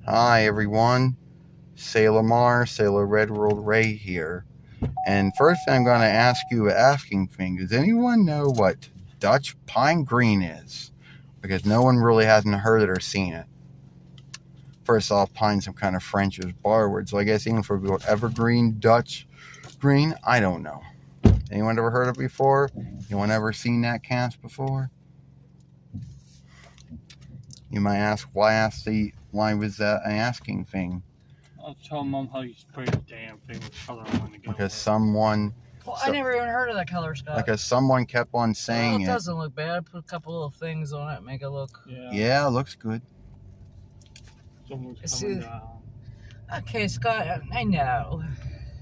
Hi everyone, Sailor Mars, Sailor Red World Ray here. And first I'm going to ask you an asking thing. Does anyone know what Dutch pine green is? Because no one really hasn't heard it or seen it. First off, pine's some kind of French or bar word, so I guess even for evergreen, Dutch green, I don't know. Anyone ever heard of it before? Anyone ever seen that cast before? You might ask, why was that an asking thing? I'll tell Mom how you spray the damn thing with color on the Because someone... Well, I never even heard of that color, Scott. Because someone kept on saying it doesn't look bad. Put a couple little things on it, make it look... Yeah, it looks good. Someone's coming down. Okay, Scott, I know.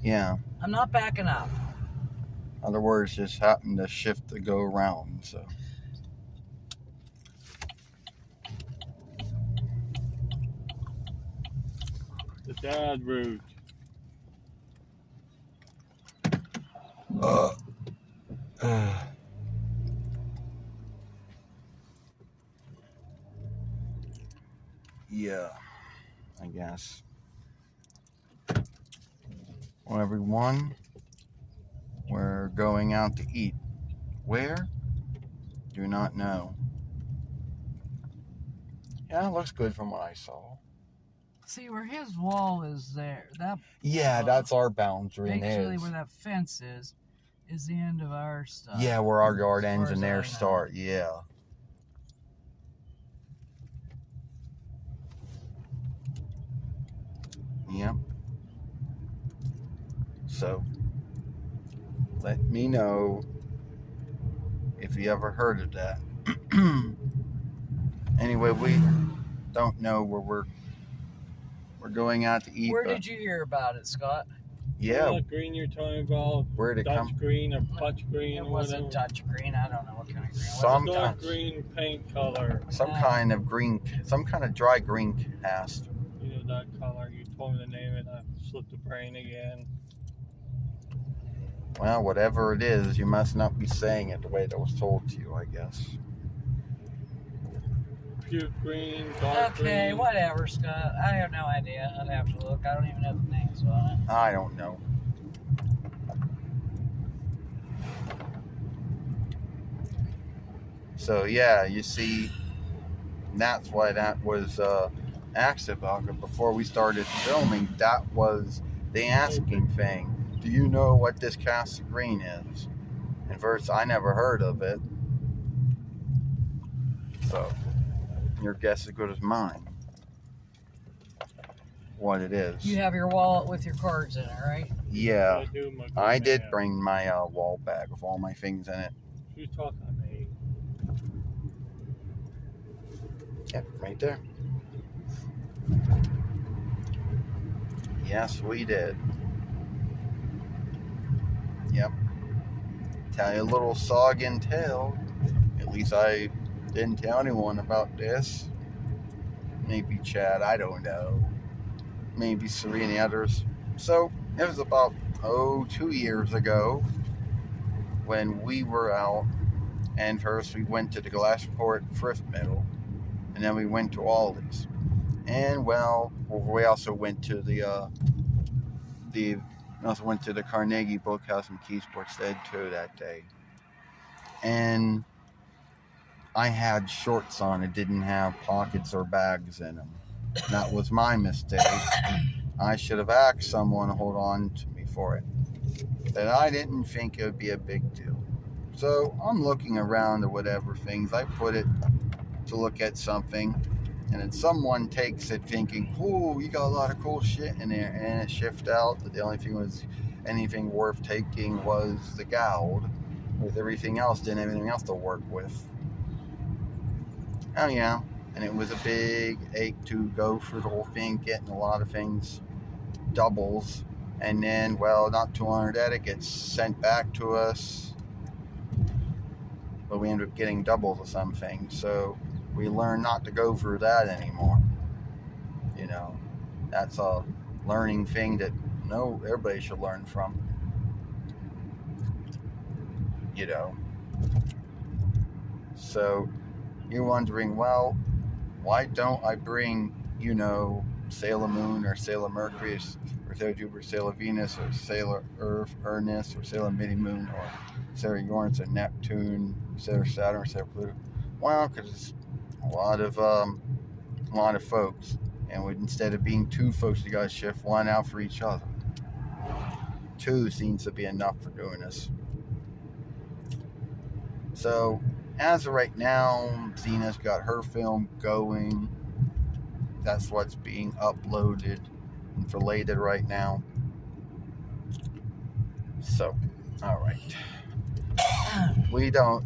Yeah. I'm not backing up. Other words, just happened to shift to go around, so... The dad route. Yeah, I guess. Well, everyone, we're going out to eat. Where? Do not know. Yeah, it looks good from what I saw. See, where his wall is there, that's our boundary. Actually, where that fence is the end of our stuff. Yeah, where our yard ends and their start. Yeah. Yep. So, let me know if you ever heard of that. Anyway, we don't know where we're going out to eat. Where did you hear about it, Scott? Yeah. That green you're talking about? Where'd it come? Dutch green or Putch green? It wasn't Dutch green. I don't know what kind of green. Some dark green paint color. Some kind of green, some kind of dry green cast. You know that color. You told me to name it. I slipped the brain again. Well, whatever it is, you must not be saying it the way that was told to you, I guess. Puke green, dark green. Okay, whatever, Scott. I have no idea. I'd have to look. I don't even know the names on it. I don't know. So, yeah, you see, that's why that was asked about. But before we started filming, that was the asking thing. Do you know what this cast of green is? And first, I never heard of it. So, your guess is as good as mine. What it is. You have your wallet with your cards in it, right? Yeah. I did bring my wall bag with all my things in it. Who's talking to me? Yep, right there. Yes, we did. Yep. Tell you a little sogging tale. At least I didn't tell anyone about this. Maybe Chad, I don't know. Maybe Serena and the others. So, it was about, 2 years ago when we were out, and first we went to the Glassport Thrift Mill, and then we went to Aldi's. And, well, we also went to the Carnegie Bookhouse in Keysport Stead too that day. And I had shorts on that didn't have pockets or bags in them. That was my mistake. I should have asked someone to hold on to me for it. But I didn't think it would be a big deal. So I'm looking around at whatever things. I put it to look at something. And then someone takes it thinking, cool, you got a lot of cool shit in there. And it shifted out that the only thing was anything worth taking was the gold. With everything else, didn't have anything else to work with. Oh yeah, and it was a big ache to go through the whole thing, getting a lot of things, doubles. And then, well, not too long after that, it gets sent back to us. But we ended up getting doubles of something. So we learned not to go through that anymore. You know, that's a learning thing that everybody should learn from. You know. So you're wondering, well, why don't I bring, Sailor Moon or Sailor Mercury or Sailor Jupiter, Sailor Venus or Sailor Earth, Uranus or Sailor Mini Moon or Sailor Uranus or Neptune, Sailor Saturn or Sailor Pluto? Well, because it's a lot of folks, and instead of being two folks, you got to shift one out for each other. Two seems to be enough for doing this. So, as of right now, Zena's got her film going. That's what's being uploaded and related right now. So, all right. Well.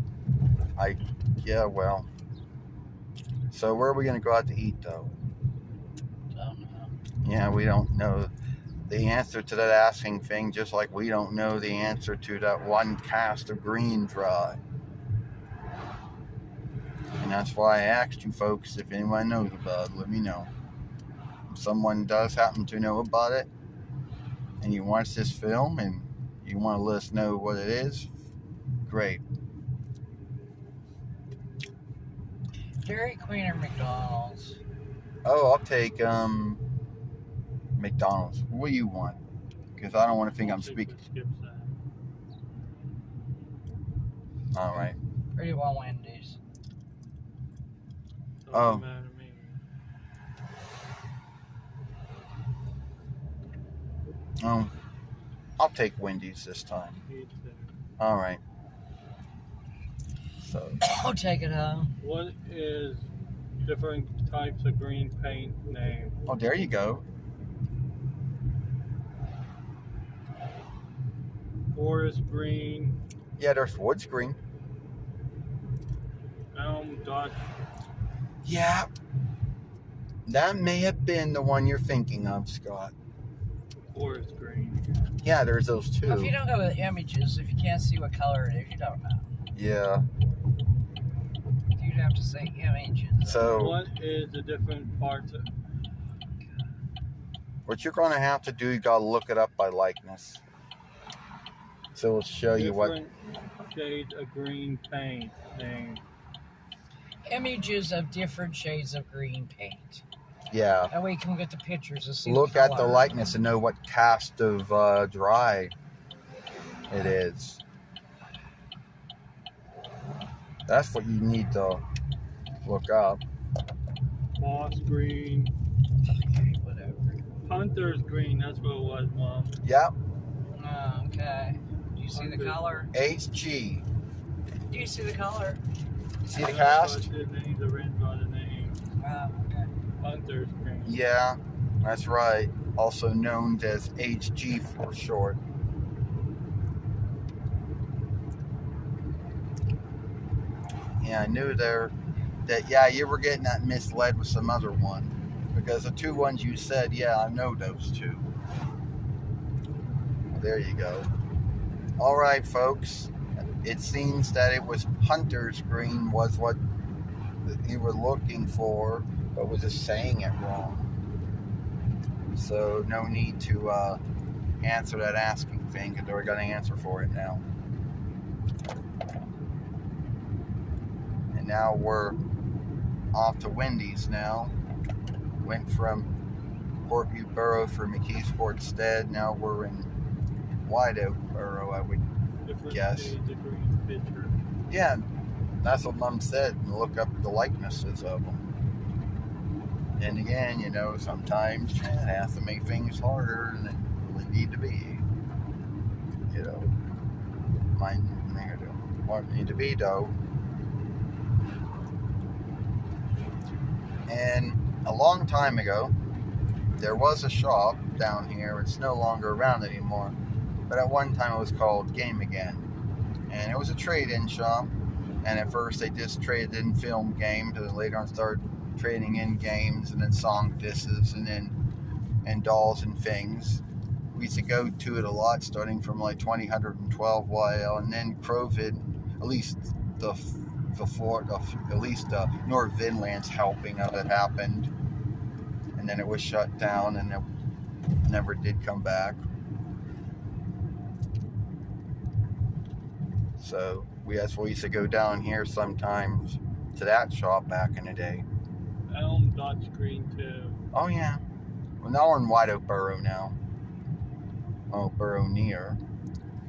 So, where are we going to go out to eat, though? Don't know. Yeah, we don't know the answer to that asking thing, just like we don't know the answer to that one cast of green dry. And that's why I asked you folks, if anyone knows about it, let me know. If someone does happen to know about it, and you watch this film, and you want to let us know what it is, great. Dairy Queen or McDonald's? Oh, I'll take McDonald's. What do you want? Because I don't want to think I'm speaking. All right. Or do you want Wendy's? Oh. Matter to me. I'll take Wendy's this time. All right. So. I'll take it home. What is different types of green paint name? Oh, there you go. Forest green, Yeah, there's woods green. elm, Dutch. Yeah. That may have been the one you're thinking of, Scott. Forest green. Yeah, there's those two. If you don't go with images, if you can't see what color it is, you don't know. Yeah. You'd have to say images. So What is the different parts of what you're going to have to do, you got to look it up by likeness. So it'll show you what. different shades of green paint name? Images of different shades of green paint. Yeah. That way you can get the pictures and see Look the at the color. likeness and know what cast of dry it is. That's what you need to look up. Moss green, Okay, whatever. Hunter's green. That's what it was, Mom. Yep. Oh, okay. Do you see the color? HG. Do you see the color? See the cast? The name, the red by the name. Oh, okay. Hunter's green. Yeah, that's right. Also known as HG for short. Yeah, I knew that you were getting that misled with some other one. Because the two ones you said, yeah, I know those two. There you go. All right, folks. It seems that it was Hunter's green was what you were looking for, but was just saying it wrong. So no need to answer that asking thing, because they're going to answer for it now. And now we're off to Wendy's now. Went from Portview Borough for McKeesport Stead. Now we're in White Oak Borough, I would Different Yes. shades of green picture. Yeah, that's what Mom said. And look up the likenesses of them. And again, sometimes it has to make things harder than it really need to be. Mine what need to be though. And a long time ago, there was a shop down here. It's no longer around anymore. But at one time it was called Game Again. And it was a trade-in shop. And at first they just traded in film games, and then later on started trading in games, and then song discs, and dolls and things. We used to go to it a lot, starting from like 2012 while, and then COVID, at least the North Vinland's helping of it happened, and then it was shut down, and it never did come back. So that's why we used to go down here sometimes to that shop back in the day. Elm, Dutch green too. Oh yeah, Well, now we're in White Oak Borough now. Oh, Borough Near,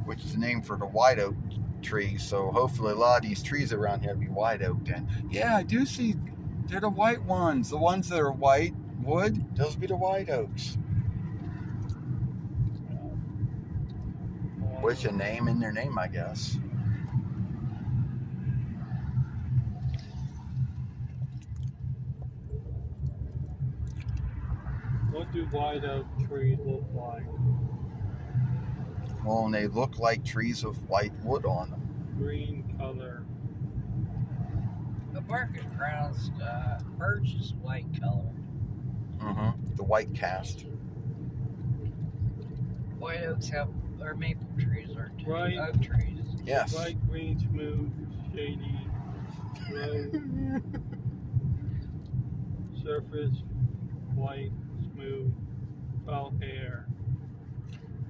which is the name for the white oak trees. So hopefully a lot of these trees around here will be white oak. And yeah, I do see they're the white ones. The ones that are white wood, those be the white oaks. Which a name in their name, I guess. What do white oak trees look like? Well, and they look like trees with white wood on them. Green color. The bark is brown, birch is white color. The white cast. White oaks or maple trees are Right. oak trees. Yes. Light green, smooth, shady, low surface, white, smooth, foul hair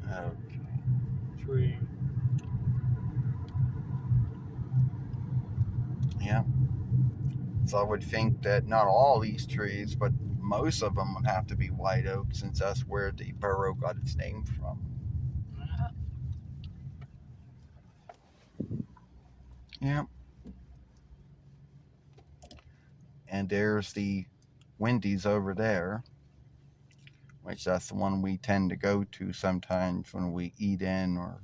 Okay. tree. Yeah. So I would think that not all these trees, but most of them would have to be white oak, since that's where the borough got its name from. Yeah. And there's the Wendy's over there, which that's the one we tend to go to sometimes when we eat in or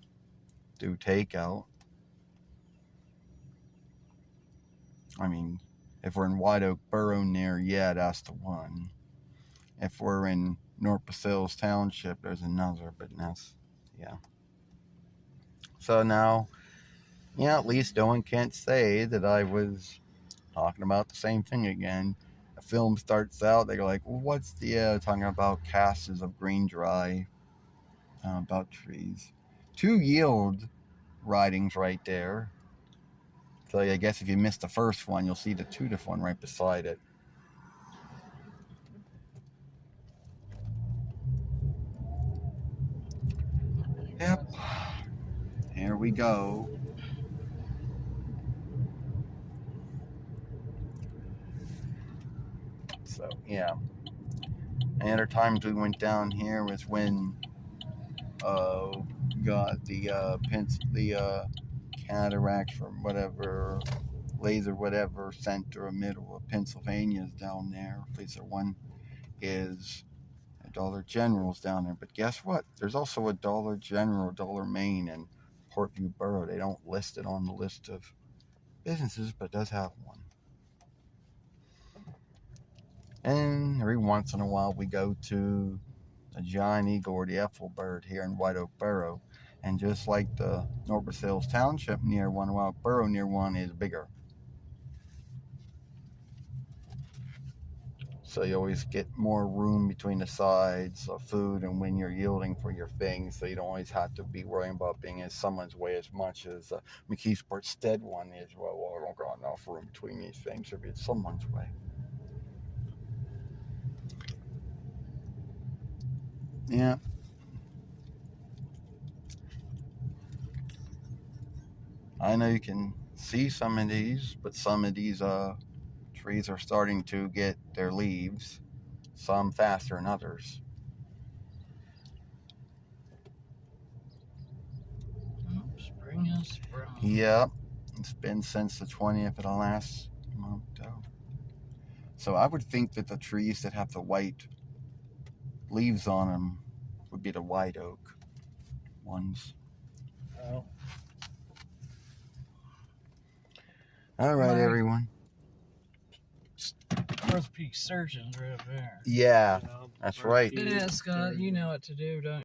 do takeout. I mean, if we're in White Oak Borough Near, yeah, that's the one. If we're in North Bacilles Township, there's another, but that's, yeah. So now, yeah, at least no one can't say that I was talking about the same thing again. A film starts out, they go like, well, what's the, talking about casts of green dry, about trees. 2 yield writings right there. So I guess if you missed the first one, you'll see the 2nd one right beside it. Yep. Here we go. So, yeah. And other times we went down here was when got the cataract from whatever laser whatever center or middle of Pennsylvania's down there. Laser one is a Dollar General's down there. But guess what? There's also a Dollar General, Dollar Main in Portview Borough. They don't list it on the list of businesses, but it does have one. And every once in a while we go to the Giant Eagle or the Ethelbird here in White Oak Borough. And just like the North Bacilles Township near one, White Oak Borough near one is bigger. So you always get more room between the sides of food and when you're yielding for your things. So you don't always have to be worrying about being in someone's way as much as McKeesport Stead one is. Well, I don't got enough room between these things to be in someone's way. Yeah. I know you can see some of these, but some of these trees are starting to get their leaves, some faster than others. Spring is sprung. Yep, it's been since the 20th of the last month though. So I would think that the trees that have the white leaves on them would be the white oak ones. Oh. All right, everyone. North Peak Surgeon's right up there. Yeah, You know, that's or right. trees, Yeah, Scott, or- you know what to do, don't you?